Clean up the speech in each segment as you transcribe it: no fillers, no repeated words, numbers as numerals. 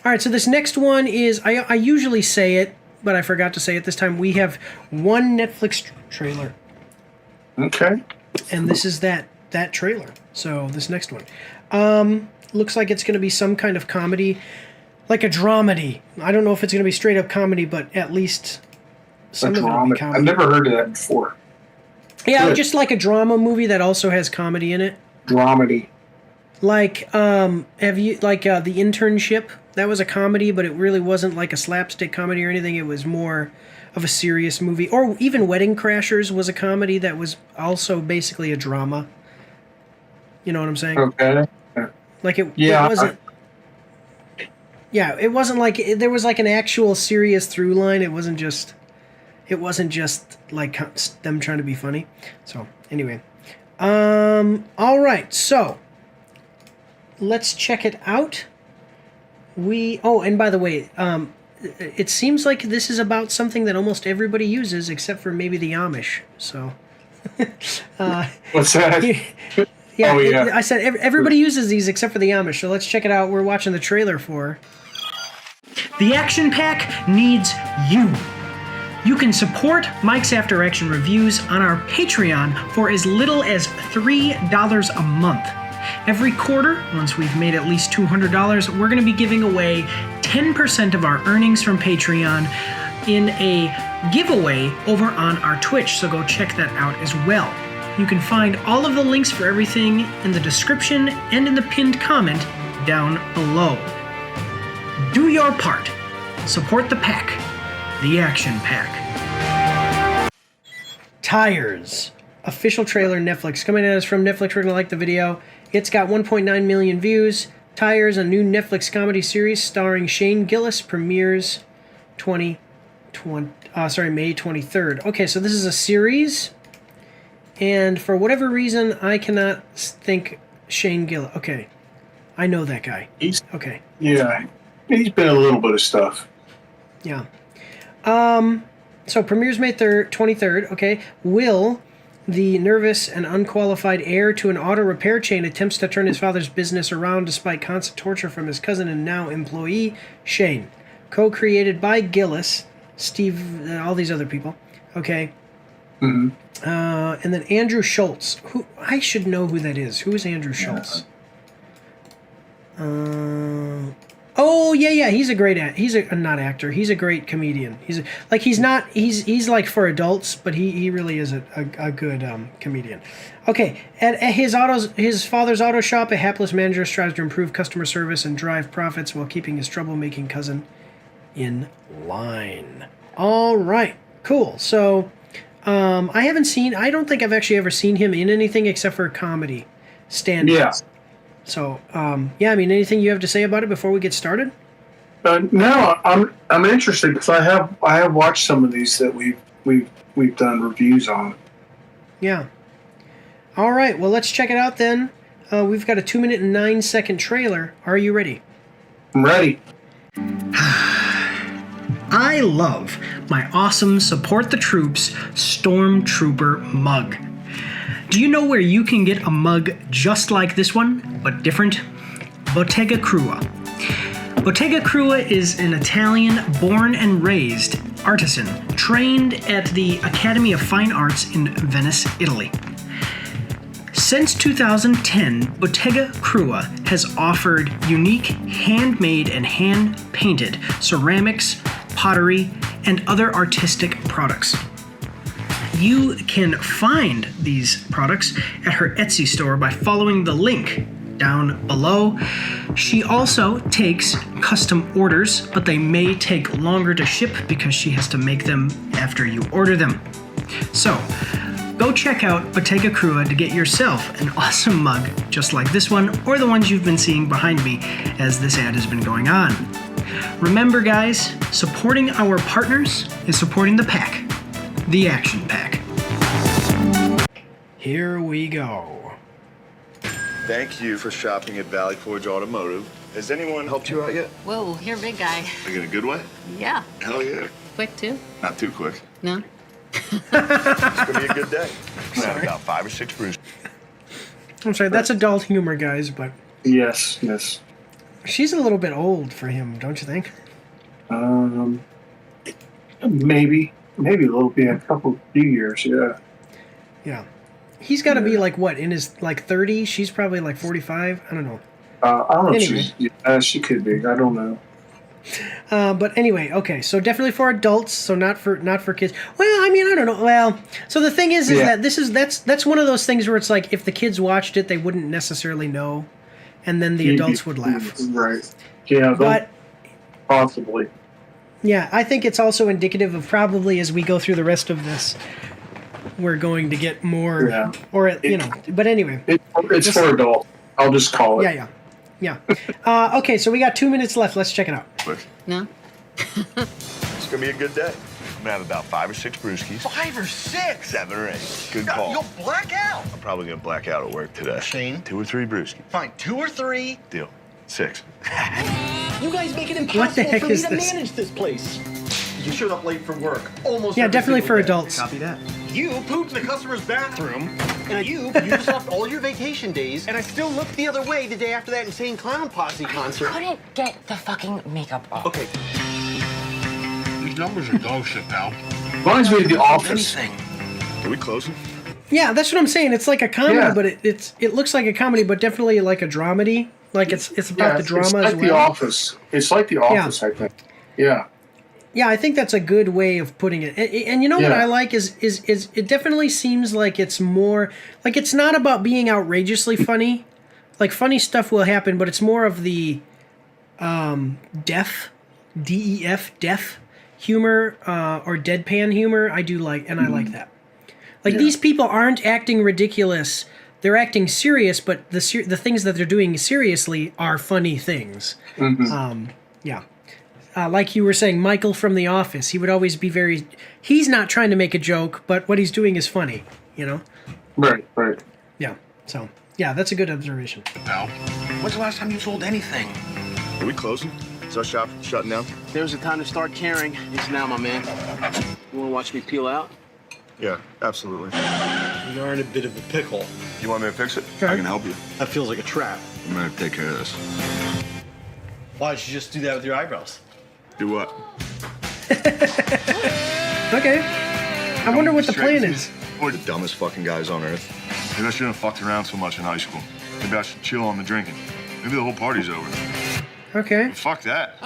All right, so this next one is, I usually say it, but I forgot to say it this time. We have one Netflix trailer. Okay. And this is that trailer. So this next one. Looks like it's going to be some kind of comedy, like a dramedy. I don't know if it's going to be straight up comedy, but at least some of it will be comedy. I've never heard of that before. Yeah, good. Just like a drama movie that also has comedy in it. Dramedy. Like, have you, like, The Internship? That was a comedy, but it really wasn't like a slapstick comedy or anything. It was more of a serious movie. Or even Wedding Crashers was a comedy that was also basically a drama. You know what I'm saying? Okay. Like, it wasn't... Yeah, it wasn't like... There was like an actual serious through line. It wasn't just like them trying to be funny. So, anyway. All right, so... Let's check it out. And by the way, it seems like this is about something that almost everybody uses, except for maybe the Amish. So, what's that? Yeah, I said everybody uses these except for the Amish. So let's check it out. We're watching the trailer for. The Action Pack needs you. You can support Mike's After Action Reviews on our Patreon for as little as $3 a month. Every quarter, once we've made at least $200, we're going to be giving away 10% of our earnings from Patreon in a giveaway over on our Twitch, so go check that out as well. You can find all of the links for everything in the description and in the pinned comment down below. Do your part. Support the pack. The Action Pack. Tires. Official trailer, Netflix. Coming at us from Netflix. We're going to like the video. It's got 1.9 million views. Tires, a new Netflix comedy series starring Shane Gillis, premieres May 23rd. Okay, so this is a series. And for whatever reason, I cannot think Shane Gillis. Okay. I know that guy. Okay. Yeah. He's been in a little bit of stuff. Yeah. So premieres May 23rd. Okay. Will... The nervous and unqualified heir to an auto repair chain attempts to turn his father's business around despite constant torture from his cousin and now employee, Shane. Co-created by Gillis, Steve, all these other people. Okay. Mm-hmm. And then Andrew Schultz. Who I should know who that is. Who is Andrew Schultz? Oh yeah, he's a great he's a not actor. He's a great comedian. He's like for adults, but he really is a good comedian. Okay, at his father's auto shop, a hapless manager strives to improve customer service and drive profits while keeping his troublemaking cousin in line. All right, cool. So, I don't think I've actually ever seen him in anything except for comedy stand-up. Yeah. So, anything you have to say about it before we get started? No, I'm interested because I have watched some of these that we've done reviews on. Yeah. All right. Well, let's check it out then. We've got a 2-minute and 9-second trailer. Are you ready? I'm ready. I love my awesome Support the Troops Stormtrooper mug. Do you know where you can get a mug just like this one, but different? Bottega Krua. Bottega Krua is an Italian born and raised artisan trained at the Academy of Fine Arts in Venice, Italy. Since 2010, Bottega Krua has offered unique handmade and hand-painted ceramics, pottery, and other artistic products. You can find these products at her Etsy store by following the link down below. She also takes custom orders, but they may take longer to ship because she has to make them after you order them. So, go check out Bottega Krua to get yourself an awesome mug just like this one or the ones you've been seeing behind me as this ad has been going on. Remember guys, supporting our partners is supporting the pack. The Action Pack. Here we go. Thank you for shopping at Valley Forge Automotive. Has anyone helped you out yet? Whoa, you're a big guy. Like in a good way? Yeah. Hell yeah. Quick, too? Not too quick. No? It's gonna be a good day. Sorry. About 5 or 6 brews. I'm sorry, that's adult humor, guys, but... Yes. She's a little bit old for him, don't you think? Maybe a little bit, few years. Yeah. Yeah. He's got to be like what, in his like 30s? She's probably like 45. I don't know. I don't know. Anyway. She could be. I don't know. But anyway, okay. So definitely for adults. So not for kids. Well, I mean, I don't know. Well, so the thing is that that's one of those things where it's like if the kids watched it, they wouldn't necessarily know, and then the adults would laugh. Right. Yeah. But possibly. yeah, I think it's also indicative of probably as we go through the rest of this, we're going to get more, But anyway, it's for adults. I'll just call it. Yeah. Okay, so we got 2 minutes left. Let's check it out. No? It's gonna be a good day. I'm gonna have about 5 or 6 brewskis. 5 or 6? 7 or 8. Good call. You'll black out. I'm probably gonna black out at work today. Shane? 2 or 3 brewskis. Fine, 2 or 3. Deal. 6. You guys make it What the impossible heck for me is to this? manage this place. You showed up late for work. Almost Yeah, every definitely single for day. adults. Copy that. You pooped in the customer's bathroom, and you used up all your vacation days, and I still looked the other way the day after that insane clown posse concert. Couldn't get the fucking makeup off. Okay. These numbers are dog shit, pal. Reminds me of The Office. Are we closing? Yeah, that's what I'm saying. It's like a comedy, Yeah. but it looks like a comedy, but definitely like a dramedy. Like it's about the drama it's like as well. The Office. It's like The Office, I think. Yeah. Yeah, I think that's a good way of putting it. And you know what Yeah. I like is it definitely seems like it's more like it's not about being outrageously funny. Like funny stuff will happen, but it's more of the deaf humor or deadpan humor. I do like, and I like that. Like these people aren't acting ridiculous. They're acting serious, but the things that they're doing seriously are funny things. Yeah. Like you were saying, Michael from The Office, he would always be he's not trying to make a joke, but what he's doing is funny, you know? Right. Yeah. So, yeah, that's a good observation. Pal. When's the last time you sold anything? Are we closing? Is our shop shutting down? There's a time to start caring. It's now, my man. You want to watch me peel out? Yeah, absolutely. We are in a bit of a pickle. You want me to fix it? Okay. I can help you. That feels like a trap. I'm gonna take care of this. Why don't you just do that with your eyebrows? Do what? Okay. I wonder what the plan is. We're the dumbest fucking guys on earth. Maybe I shouldn't have fucked around so much in high school. Maybe I should chill on the drinking. Maybe the whole party's over. Okay. But fuck that.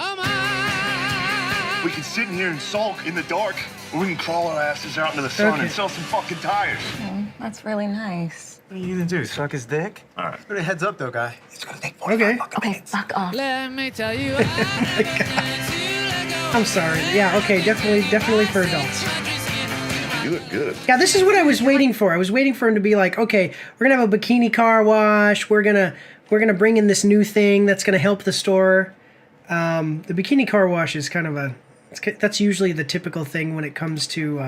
We can sit in here and sulk in the dark, or we can crawl our asses out into the sun and sell some fucking tires. That's really nice. What are you gonna do? Suck his dick? All right. Put a heads up, though, guy. It's gonna take 45 Okay. fucking Okay, minutes. fuck off. Let me tell you. I'm sorry. Yeah, okay, definitely for adults. You look good. Yeah, this is what I was waiting for. I was waiting for him to be like, okay, we're gonna have a bikini car wash. We're gonna bring in this new thing that's gonna help the store. The bikini car wash is kind of that's usually the typical thing when it comes to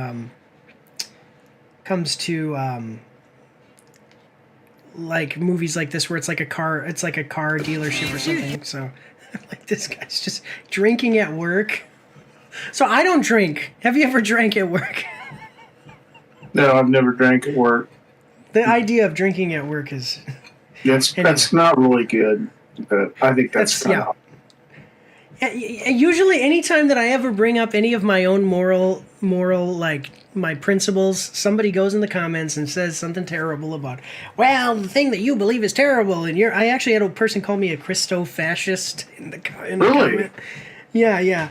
like movies like this where it's like a car dealership or something. So like this guy's just drinking at work. So I don't drink. Have you ever drank at work? No, I've never drank at work. The idea of drinking at work is That's not really good. But I think that's kind of... Usually, anytime that I ever bring up any of my own moral, like my principles, somebody goes in the comments and says something terrible about, well, the thing that you believe is terrible, and I actually had a person call me a Christo-fascist in the comment. Yeah.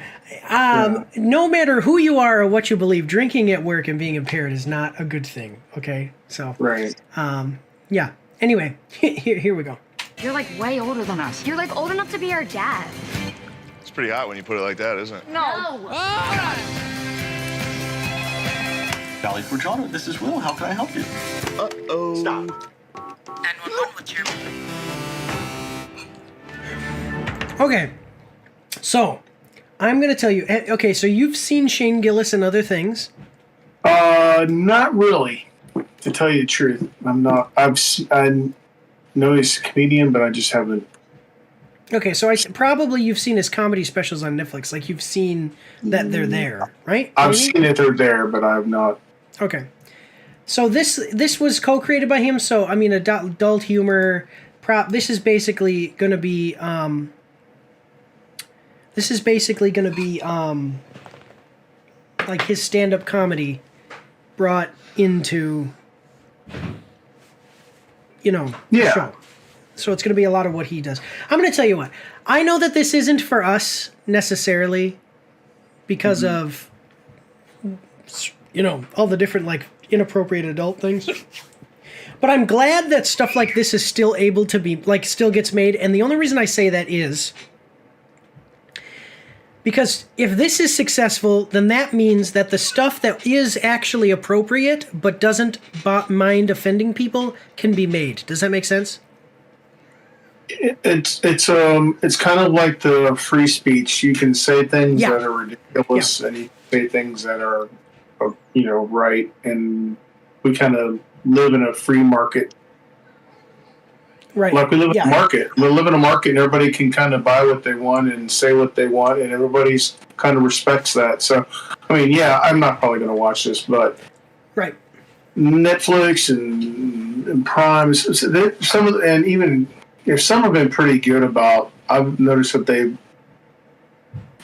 No matter who you are or what you believe, drinking at work and being impaired is not a good thing. Okay, so Right. Yeah. Anyway, here we go. You're like way older than us. You're like old enough to be our dad. It's pretty hot when you put it like that, isn't it? No. Valley Forgiato, this is Will. How can I help you? Uh-oh. Stop. 911 with Chairman. Okay, so I'm going to tell you. Okay, so you've seen Shane Gillis and other things. Not really. To tell you the truth, I'm not. I know he's a comedian, but I just haven't. Okay, so probably you've seen his comedy specials on Netflix. Like you've seen that they're there, right? I've Maybe? seen it. They're there, but I have not. Okay, so this was co-created by him. So I mean, adult humor. This is basically going to be This is basically going to be like his stand-up comedy brought into, the show. So it's going to be a lot of what he does. I'm going to tell you what. I know that this isn't for us necessarily because of, all the different like inappropriate adult things. But I'm glad that stuff like this is still able to be, like, still gets made. And the only reason I say that is because if this is successful, then that means that the stuff that is actually appropriate but doesn't mind offending people can be made. Does that make sense? It's kind of like the free speech. You can say things that are ridiculous, and you can say things that are, right. And we kind of live in a free market. Right. Like we live in a market. We live in a market, and everybody can kind of buy what they want and say what they want, and everybody's kind of respects that. So, I mean, I'm not probably going to watch this, but right. Netflix and Prime, some have been pretty good about. I've noticed that they've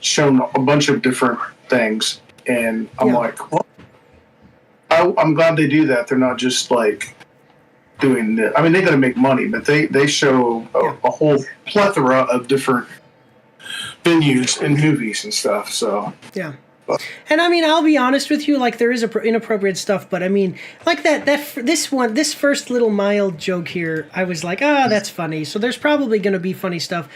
shown a bunch of different things, and I'm like, well, I'm glad they do that. They're not just like doing this. I mean, they got to make money, but they show a whole plethora of different venues and movies and stuff. So and I mean, I'll be honest with you, like there is inappropriate stuff, but I mean, like this first little mild joke here, I was like, that's funny. So there's probably going to be funny stuff.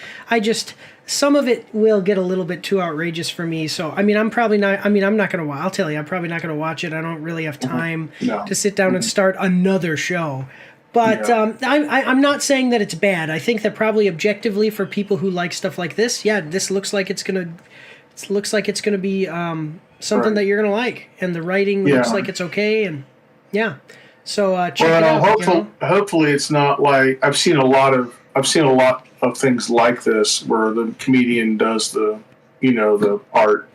Some of it will get a little bit too outrageous for me. So, I mean, I'm not going to, I'll tell you, I'm probably not going to watch it. I don't really have time to sit down and start another show. But I'm not saying that it's bad. I think that probably objectively for people who like stuff like this, this looks like it's going to be something that you're going to like. And the writing looks like it's okay. And so check it out. Hopefully it's not like, I've seen a lot of things like this where the comedian does the art.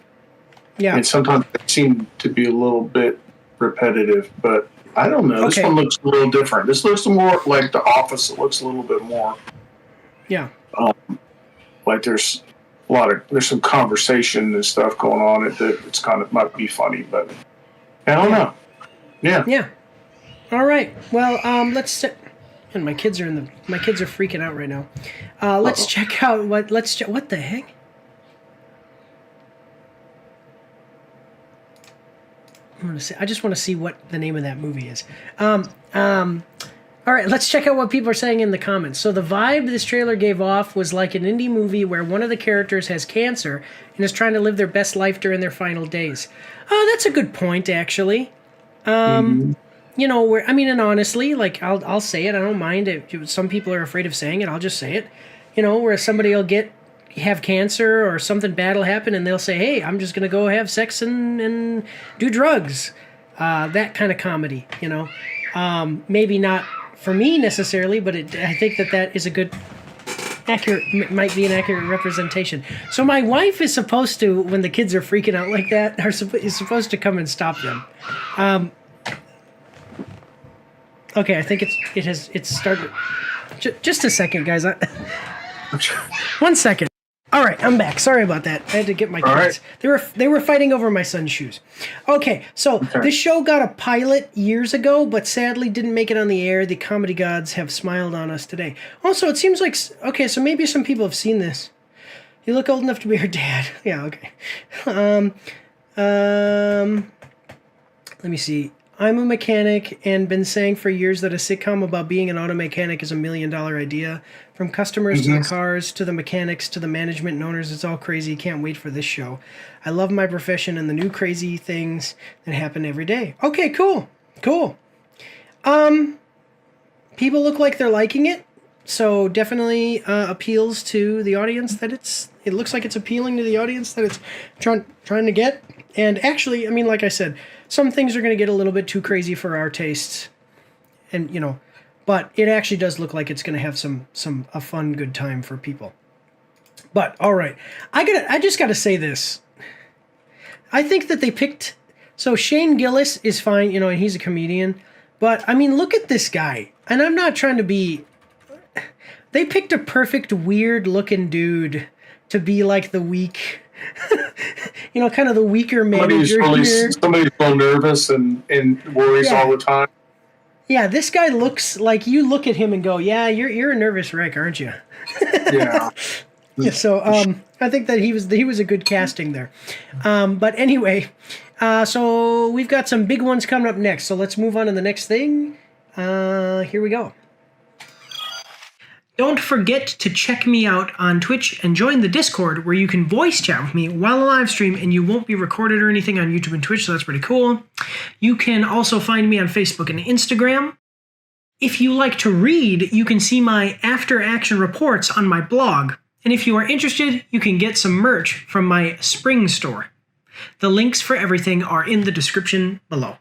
Yeah. And sometimes they seem to be a little bit repetitive, but I don't know. This one looks a little different. This looks more like The Office. It looks a little bit more. Yeah. Like there's some conversation and stuff going on. It's kind of might be funny, but I don't know. Yeah. Yeah. All right. Well, let's. And my kids are freaking out right now. Let's check out what the heck? I just want to see what the name of that movie is. All right, let's check out what people are saying in the comments. So the vibe this trailer gave off was like an indie movie where one of the characters has cancer and is trying to live their best life during their final days. Oh, that's a good point, actually. And honestly, like I'll say it. I don't mind it. Some people are afraid of saying it. I'll just say it. Where somebody will have cancer or something bad will happen, and they'll say, "Hey, I'm just gonna go have sex and do drugs." That kind of comedy. Maybe not for me necessarily, but I think that is a good, might be an accurate representation. So my wife is supposed to, when the kids are freaking out like that, is supposed to come and stop them. Okay, I think it's started. Just a second, guys. 1 second. All right, I'm back. Sorry about that. I had to get my kids. Right. They were fighting over my son's shoes. Okay, so this show got a pilot years ago, but sadly didn't make it on the air. The comedy gods have smiled on us today. Also, it seems like so maybe some people have seen this. You look old enough to be her dad. Yeah. Okay. Let me see. I'm a mechanic and been saying for years that a sitcom about being an auto mechanic is $1 million idea. From customers to the cars to the mechanics to the management and owners, it's all crazy. Can't wait for this show. I love my profession and the new crazy things that happen every day. Okay, cool. People look like they're liking it, so definitely appeals to the audience that it looks like it's appealing to the audience that it's trying to get. And actually, I mean, like I said, some things are going to get a little bit too crazy for our tastes, and but it actually does look like it's going to have a fun, good time for people. But all right, I just got to say this. I think that they picked. So Shane Gillis is fine, and he's a comedian. But I mean, look at this guy, and I'm not trying to be. They picked a perfect weird looking dude to be like the weak, kind of the weaker manager here. Somebody's so nervous and worries all the time. Yeah, this guy looks like you look at him and go, yeah, you're a nervous wreck, aren't you? Yeah. Yeah, so I think that he was a good casting there. But anyway, so we've got some big ones coming up next. So let's move on to the next thing. Here we go. Don't forget to check me out on Twitch and join the Discord where you can voice chat with me while I live stream and you won't be recorded or anything on YouTube and Twitch, so that's pretty cool. You can also find me on Facebook and Instagram. If you like to read, you can see my after action reports on my blog. And if you are interested, you can get some merch from my spring store. The links for everything are in the description below.